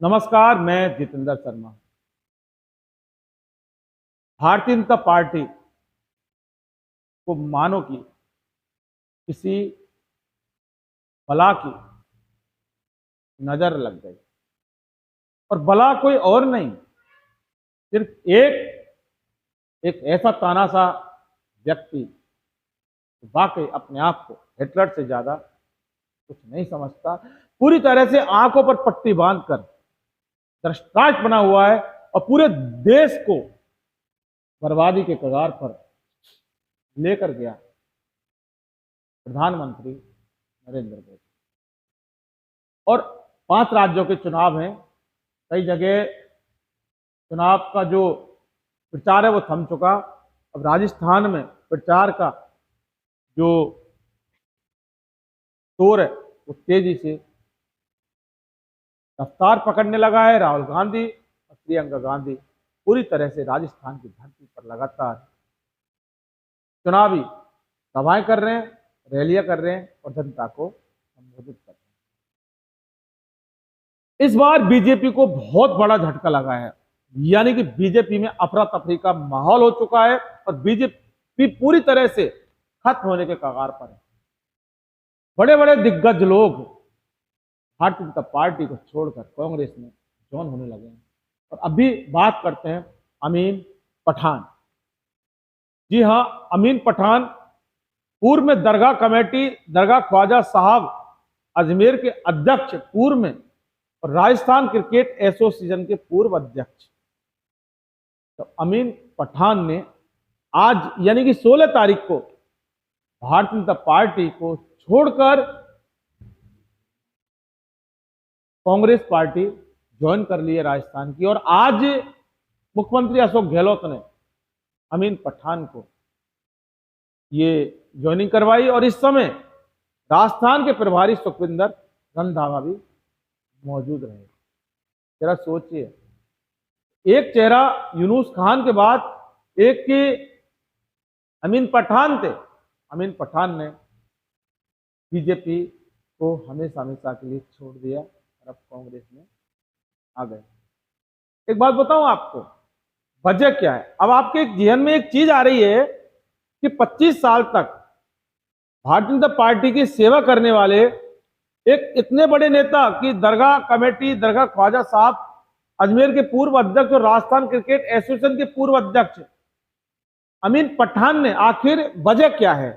नमस्कार, मैं जितेंद्र शर्मा। भारतीय जनता पार्टी को मानो कि किसी बला की नजर लग गई, और बला कोई और नहीं, सिर्फ एक ऐसा तानाशाह व्यक्ति वाकई अपने आप को हिटलर से ज्यादा कुछ नहीं समझता, पूरी तरह से आंखों पर पट्टी बांधकर द्रष्टांत बना हुआ है और पूरे देश को बर्बादी के कगार पर लेकर गया प्रधानमंत्री नरेंद्र मोदी। और 5 राज्यों के चुनाव हैं, कई जगह चुनाव का जो प्रचार है वो थम चुका। अब राजस्थान में प्रचार का जो दौर है वो तेजी से रफ्तार पकड़ने लगा है। राहुल गांधी और प्रियंका गांधी पूरी तरह से राजस्थान की धरती पर लगातार चुनावी सभाएं कर रहे हैं, रैलियां कर रहे हैं और जनता को संबोधित कर रहे हैं। इस बार बीजेपी को बहुत बड़ा झटका लगा है, यानी कि बीजेपी में अफरा तफरी का माहौल हो चुका है और बीजेपी पूरी तरह से खत्म होने के कगार पर है। बड़े बड़े दिग्गज लोग भारतीय जनता पार्टी को छोड़कर कांग्रेस में ज्वाइन होने लगे हैं। और अभी बात करते हैं अमीन पठान। जी हां, अमीन पठान पूर्व में दरगाह कमेटी, दरगाह ख्वाजा साहब अजमेर के अध्यक्ष पूर्व में और राजस्थान क्रिकेट एसोसिएशन के पूर्व अध्यक्ष। तो अमीन पठान ने आज यानी कि 16 तारीख को भारतीय जनता पार्टी को छोड़कर कांग्रेस पार्टी ज्वाइन कर ली है राजस्थान की। और आज मुख्यमंत्री अशोक गहलोत ने अमीन पठान को ये ज्वाइनिंग करवाई और इस समय राजस्थान के प्रभारी सुखविंदर रंधावा भी मौजूद रहे। जरा सोचिए, एक चेहरा यूनुस खान के बाद एक के अमीन पठान थे। अमीन पठान ने बीजेपी को हमेशा हमेशा के लिए छोड़ दिया और अब कांग्रेस में आ गए। एक बात बताऊं आपको, वजह क्या है? अब आपके जहन में एक चीज आ रही है कि 25 साल तक भारतीय जनता पार्टी की सेवा करने वाले एक इतने बड़े नेता की दरगाह कमेटी, दरगाह ख्वाजा साहब अजमेर के पूर्व अध्यक्ष और राजस्थान क्रिकेट एसोसिएशन के पूर्व अध्यक्ष अमीन पठान ने, आखिर वजह क्या है?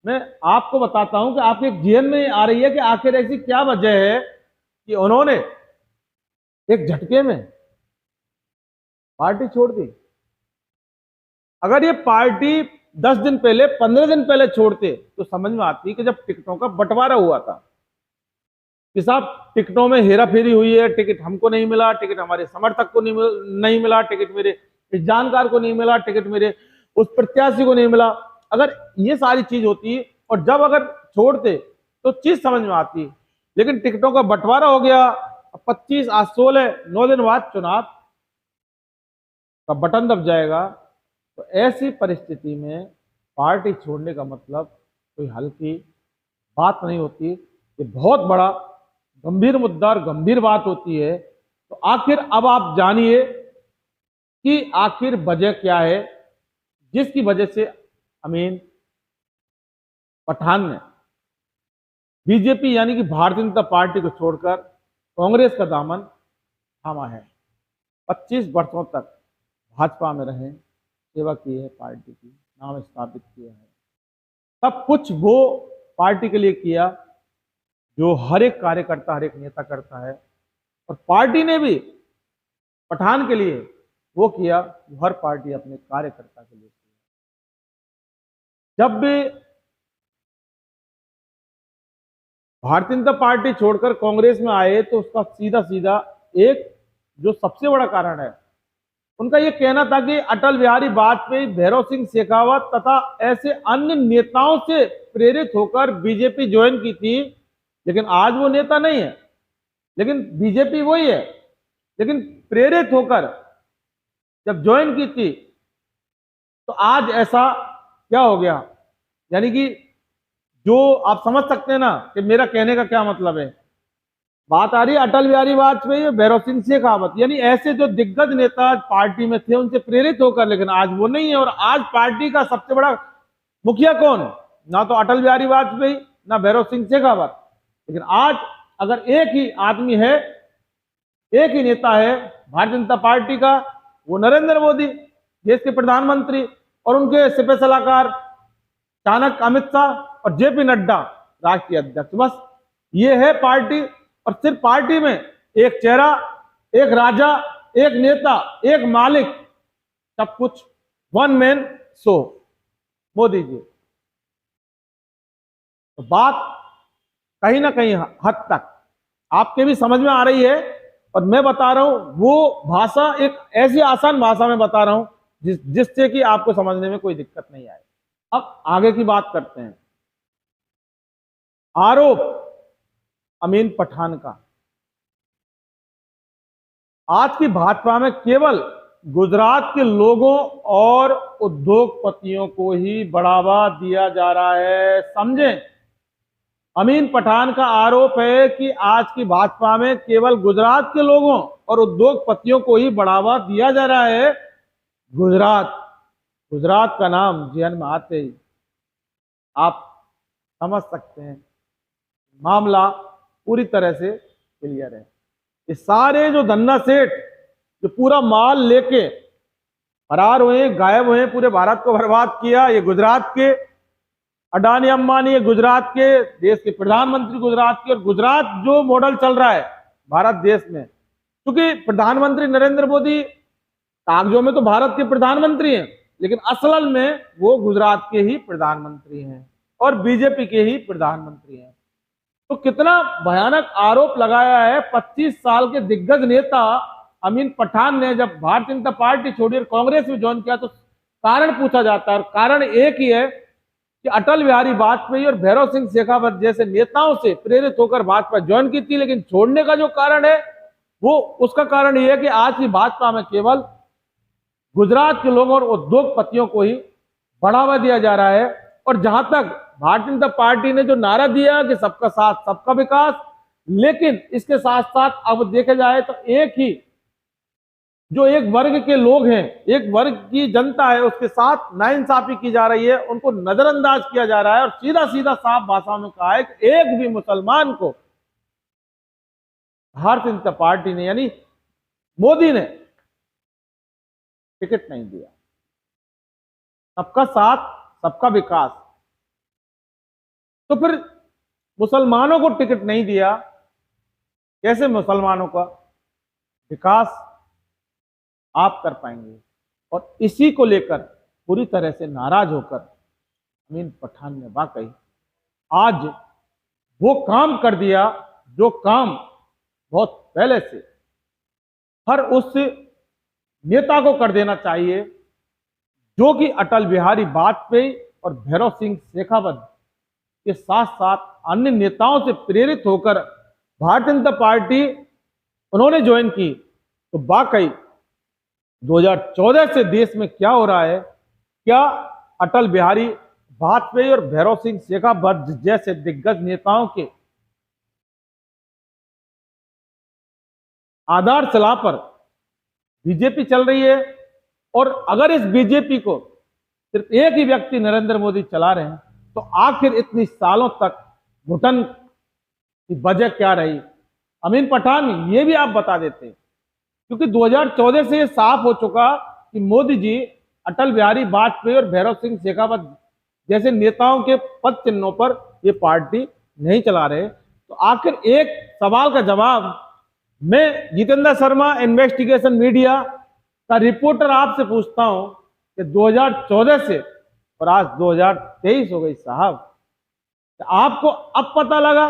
मैं आपको बताता हूं कि आपके जहन में आ रही है कि आखिर ऐसी क्या वजह है कि उन्होंने एक झटके में पार्टी छोड़ दी। अगर ये पार्टी 10 दिन पहले, 15 दिन पहले छोड़ते तो समझ में आती कि जब टिकटों का बंटवारा हुआ था कि साहब टिकटों में हेरा फेरी हुई है, टिकट हमको नहीं मिला, टिकट हमारे समर्थक को नहीं मिला, टिकट मेरे इस जानकार को नहीं मिला, टिकट मेरे उस प्रत्याशी को नहीं मिला। अगर ये सारी चीज होती और जब अगर छोड़ते तो चीज समझ में आती, लेकिन टिकटों का बंटवारा हो गया। 25 आज 16 9 दिन बाद चुनाव का बटन दब जाएगा। तो ऐसी परिस्थिति में पार्टी छोड़ने का मतलब कोई हल्की बात नहीं होती, ये बहुत बड़ा गंभीर मुद्दा और गंभीर बात होती है। तो आखिर अब आप जानिए कि आखिर वजह क्या है जिसकी वजह से अमीन पठान ने बीजेपी यानी कि भारतीय जनता पार्टी को छोड़कर कांग्रेस का दामन थामा है। 25 वर्षों तक भाजपा में रहे, सेवा की है, पार्टी की नाम स्थापित किया है, सब कुछ वो पार्टी के लिए किया जो हर एक कार्यकर्ता, हर एक नेता करता है। और पार्टी ने भी पठान के लिए वो किया जो हर पार्टी अपने कार्यकर्ता के लिए किया। जब भी भारतीय जनता पार्टी छोड़कर कांग्रेस में आए तो उसका सीधा सीधा एक जो सबसे बड़ा कारण है, उनका यह कहना था कि अटल बिहारी वाजपेयी, भैरव सिंह शेखावत तथा ऐसे अन्य नेताओं से प्रेरित होकर बीजेपी ज्वाइन की थी। लेकिन आज वो नेता नहीं है, लेकिन बीजेपी वही है, लेकिन प्रेरित होकर जब ज्वाइन की थी तो आज ऐसा क्या हो गया? यानी कि जो आप समझ सकते हैं ना कि मेरा कहने का क्या मतलब है। बात आ रही है अटल बिहारी वाजपेयी और भैरव सिंह शेखावत, यानी ऐसे जो दिग्गज नेता पार्टी में थे उनसे प्रेरित होकर, लेकिन आज वो नहीं है। और आज पार्टी का सबसे बड़ा मुखिया कौन? ना तो अटल बिहारी वाजपेयी, ना भैरव सिंह शेखावत, लेकिन आज अगर एक ही आदमी है, एक ही नेता है भारतीय जनता पार्टी का, वो नरेंद्र मोदी, देश के प्रधानमंत्री, और उनके सिपह सलाहकार चाणक्य अमित शाह और जेपी नड्डा राष्ट्रीय अध्यक्ष। बस ये है पार्टी। और सिर्फ पार्टी में एक चेहरा, एक राजा, एक नेता, एक मालिक, सब कुछ one man show, Modi ji. तो बात कहीं ना कहीं हद तक आपके भी समझ में आ रही है, और मैं बता रहा हूं वो भाषा एक ऐसी आसान भाषा में बता रहा हूं जिससे कि आपको समझने में कोई दिक्कत नहीं आए। अब आगे की बात करते हैं। आरोप अमीन पठान का, आज की भाजपा में केवल गुजरात के लोगों और उद्योगपतियों को ही बढ़ावा दिया जा रहा है। समझें, अमीन पठान का आरोप है कि आज की भाजपा में केवल गुजरात के लोगों और उद्योगपतियों को ही बढ़ावा दिया जा रहा है। गुजरात, गुजरात का नाम जेहन में आते ही आप समझ सकते हैं मामला पूरी तरह से क्लियर है। ये सारे जो धन्ना सेठ जो पूरा माल लेके फरार हुए, गायब हुए, पूरे भारत को बर्बाद किया, ये गुजरात के अडानी अंबानी, ये गुजरात के, देश के प्रधानमंत्री गुजरात के। और गुजरात जो मॉडल चल रहा है भारत देश में, क्योंकि प्रधानमंत्री नरेंद्र मोदी कागजों में तो भारत के प्रधानमंत्री हैं, लेकिन असल में वो गुजरात के ही प्रधानमंत्री हैं और बीजेपी के ही प्रधानमंत्री हैं। तो कितना भयानक आरोप लगाया है 25 साल के दिग्गज नेता अमीन पठान ने। जब भारतीय जनता पार्टी छोड़ी और कांग्रेस में ज्वाइन किया तो कारण पूछा जाता है, और कारण एक ही है कि अटल बिहारी वाजपेयी और भैरव सिंह शेखावत जैसे नेताओं से प्रेरित होकर भाजपा ज्वाइन की थी। लेकिन छोड़ने का जो कारण है वो, उसका कारण यह है कि आज की भाजपा में केवल गुजरात के लोगों और उद्योगपतियों को ही बढ़ावा दिया जा रहा है। और जहां तक भारतीय जनता पार्टी ने जो नारा दिया कि सबका साथ सबका विकास, लेकिन इसके साथ साथ अब देखा जाए तो एक ही जो एक वर्ग के लोग हैं, एक वर्ग की जनता है, उसके साथ नाइंसाफी की जा रही है, उनको नजरअंदाज किया जा रहा है। और सीधा सीधा साफ भाषा में कहा है कि एक भी मुसलमान को भारतीय जनता पार्टी ने, यानी मोदी ने, टिकट नहीं दिया। सबका साथ सबका विकास। तो फिर मुसलमानों को टिकट नहीं दिया, कैसे मुसलमानों का विकास आप कर पाएंगे? और इसी को लेकर पूरी तरह से नाराज होकर अमीन पठान ने वाकई आज वो काम कर दिया जो काम बहुत पहले से हर उस नेता को कर देना चाहिए, जो कि अटल बिहारी वाजपेयी और भैरव सिंह शेखावत के साथ साथ अन्य नेताओं से प्रेरित होकर भारतीय जनता पार्टी उन्होंने ज्वाइन की। तो वाकई 2014 से देश में क्या हो रहा है, क्या अटल बिहारी वाजपेयी और भैरव सिंह शेखावत जैसे दिग्गज नेताओं के आधारशिला पर बीजेपी चल रही है, और अगर इस बीजेपी को सिर्फ एक ही व्यक्ति नरेंद्र मोदी चला रहे हैं, तो आखिर इतनी सालों तक घुटन की वजह क्या रही? अमीन पठान ये भी आप बता देते, क्योंकि 2014 से ये साफ हो चुका कि मोदी जी अटल बिहारी वाजपेयी और भैरव सिंह शेखावत जैसे नेताओं के पद चिन्हों पर ये पार्टी नहीं चला रहे। तो आखिर एक सवाल का जवाब मैं जितेंद्र शर्मा, इन्वेस्टिगेशन मीडिया का रिपोर्टर, आपसे पूछता हूं कि 2014 से और आज 2023 हो गई साहब, तो आपको अब पता लगा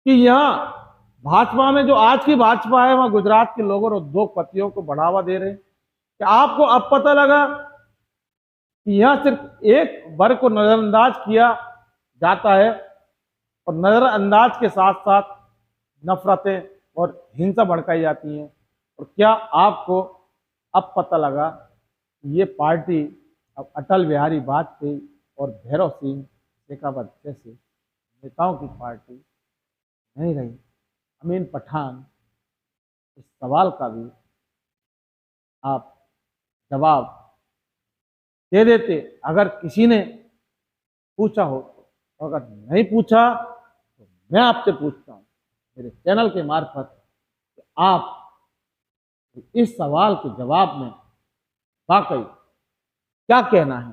कि यहां भाजपा में जो आज की भाजपा है वहां गुजरात के लोगों और उद्योगपतियों को बढ़ावा दे रहे हैं? क्या आपको अब पता लगा कि यहां सिर्फ एक वर्ग को नजरअंदाज किया जाता है, और नजरअंदाज के साथ साथ नफरतें और हिंसा भड़काई जाती हैं? और क्या आपको अब पता लगा कि ये पार्टी अब अटल बिहारी वाजपेयी और भैरव सिंह शेखावत जैसे नेताओं की पार्टी नहीं रही। अमीन पठान, इस सवाल का भी आप जवाब दे देते अगर किसी ने पूछा हो, तो अगर नहीं पूछा तो मैं आपसे पूछता हूं मेरे चैनल के मार्फत कि आप इस सवाल के जवाब में वाकई क्या कहना है।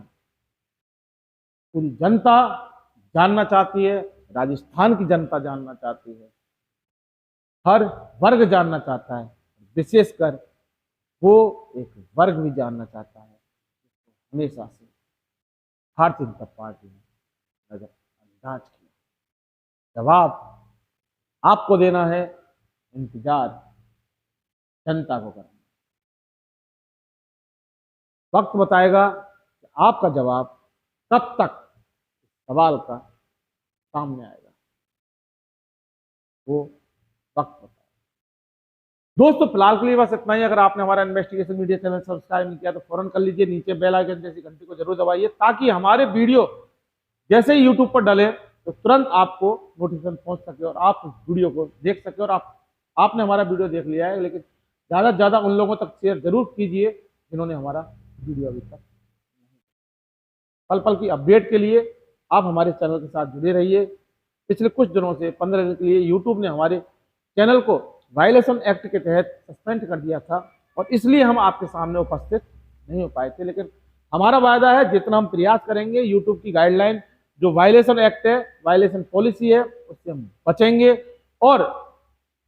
पूरी जनता जानना चाहती है, राजस्थान की जनता जानना चाहती है, हर वर्ग जानना चाहता है, विशेषकर वो एक वर्ग भी जानना चाहता है हमेशा से भारतीय जनता पार्टी ने नजरअंदाज किया। जवाब आपको देना है, इंतजार जनता को करना। वक्त बताएगा कि आपका जवाब कब तक सवाल का सामने आएगा, वो वक्त बताएगा। दोस्तों फिलहाल के लिए बस इतना ही। अगर आपने हमारा इन्वेस्टिगेशन मीडिया चैनल सब्सक्राइब नहीं किया तो फौरन कर लीजिए, नीचे बेल आइकन जैसी घंटी को जरूर दबाइए ताकि हमारे वीडियो जैसे ही यूट्यूब पर डले तो तुरंत आपको नोटिफिकेशन पहुंच सके और आप उस वीडियो को देख सके। और आपने हमारा वीडियो देख लिया है, लेकिन ज़्यादा से ज़्यादा उन लोगों तक शेयर जरूर कीजिए जिन्होंने हमारा वीडियो अभी तक। पल पल की अपडेट के लिए आप हमारे चैनल के साथ जुड़े रहिए। पिछले कुछ दिनों से 15 दिन के लिए यूट्यूब ने हमारे चैनल को वायलेशन एक्ट के तहत सस्पेंड कर दिया था और इसलिए हम आपके सामने उपस्थित नहीं हो पाए थे। लेकिन हमारा वायदा है जितना हम प्रयास करेंगे, यूट्यूब की गाइडलाइन जो वायलेशन एक्ट है, वायलेशन पॉलिसी है, उससे हम बचेंगे और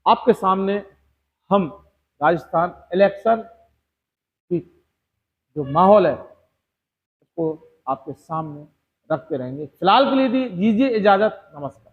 आपके सामने हम राजस्थान इलेक्शन की जो माहौल है उसको आपके सामने रखते रहेंगे। फिलहाल के लिए दीजिए इजाजत, नमस्कार।